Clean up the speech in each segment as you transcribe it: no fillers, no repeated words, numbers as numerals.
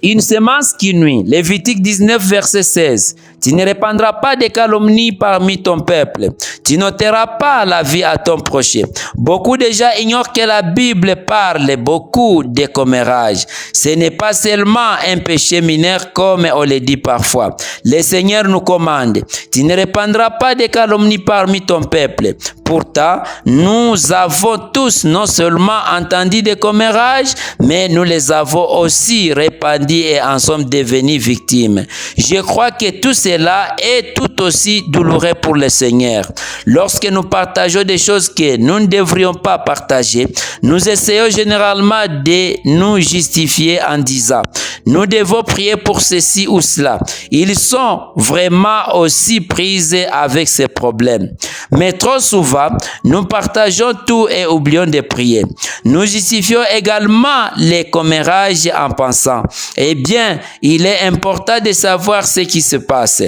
Une semence qui nuit. Lévitique 19, verset 16. Tu ne répandras pas de calomnies parmi ton peuple. Tu n'ôteras pas la vie à ton prochain. Beaucoup de gens ignorent que la Bible parle beaucoup de commérage. Ce n'est pas seulement un péché mineur comme on le dit parfois. Le Seigneur nous commande, tu ne répandras pas de calomnies parmi ton peuple. Pourtant, nous avons tous non seulement entendu des commérages, mais nous les avons aussi répandus et en sommes devenus victimes. Je crois que tout cela est tout aussi douloureux pour le Seigneur. Lorsque nous partageons des choses que nous ne devrions pas partager, nous essayons généralement de nous justifier en disant, nous devons prier pour ceci ou cela. Ils sont vraiment aussi pris avec ces problèmes. Mais trop souvent, nous partageons tout et oublions de prier. Nous justifions également les commérages en pensant, eh bien, il est important de savoir ce qui se passe.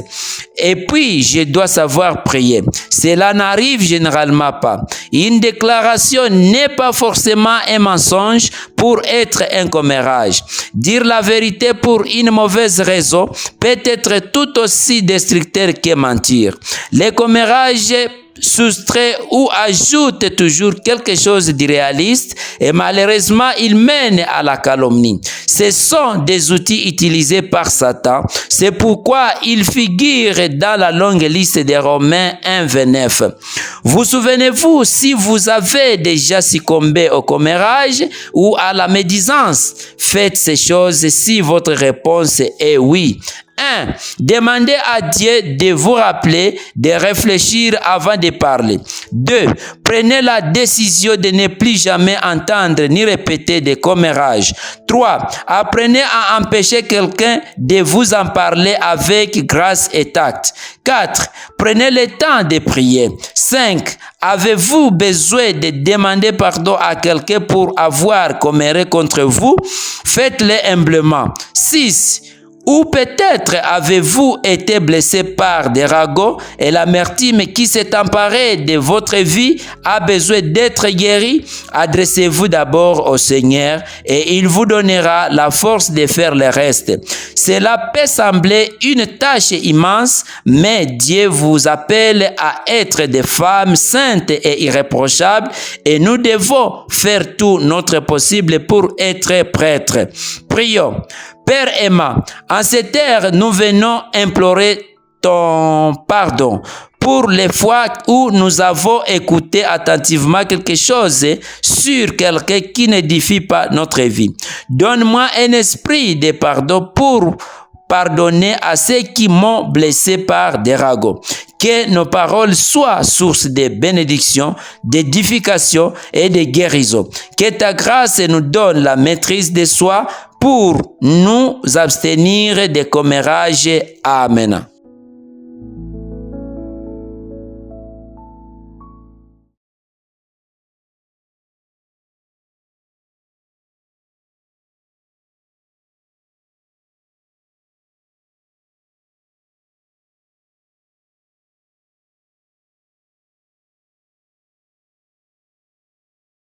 Et puis, je dois savoir prier. Cela n'arrive généralement pas. Une déclaration n'est pas forcément un mensonge pour être un commérage. Dire la vérité pour une mauvaise raison peut être tout aussi destructeur que mentir. Les commérages soustrait ou ajoute toujours quelque chose d'irréaliste et malheureusement il mène à la calomnie. Ce sont des outils utilisés par Satan. C'est pourquoi il figure dans la longue liste des Romains 1:29. Vous souvenez-vous si vous avez déjà succombé au commérage ou à la médisance? Faites ces choses si votre réponse est oui. 1. Demandez à Dieu de vous rappeler, de réfléchir avant de parler. 2. Prenez la décision de ne plus jamais entendre ni répéter des commérages. 3. Apprenez à empêcher quelqu'un de vous en parler avec grâce et tact. 4. Prenez le temps de prier. 5. Avez-vous besoin de demander pardon à quelqu'un pour avoir comméré contre vous? Faites-le humblement. 6. Ou peut-être avez-vous été blessé par des ragots et l'amertume qui s'est emparée de votre vie a besoin d'être guéri? Adressez-vous d'abord au Seigneur et il vous donnera la force de faire le reste. Cela peut sembler une tâche immense, mais Dieu vous appelle à être des femmes saintes et irréprochables et nous devons faire tout notre possible pour être prêtres. Prions. Père aimant, en cette heure, nous venons implorer ton pardon pour les fois où nous avons écouté attentivement quelque chose sur quelqu'un qui n'édifie pas notre vie. Donne-moi un esprit de pardon pour pardonner à ceux qui m'ont blessé par des ragots. Que nos paroles soient source de bénédiction, d'édification et de guérison. Que ta grâce nous donne la maîtrise de soi pour nous abstenir des commérages. Amen.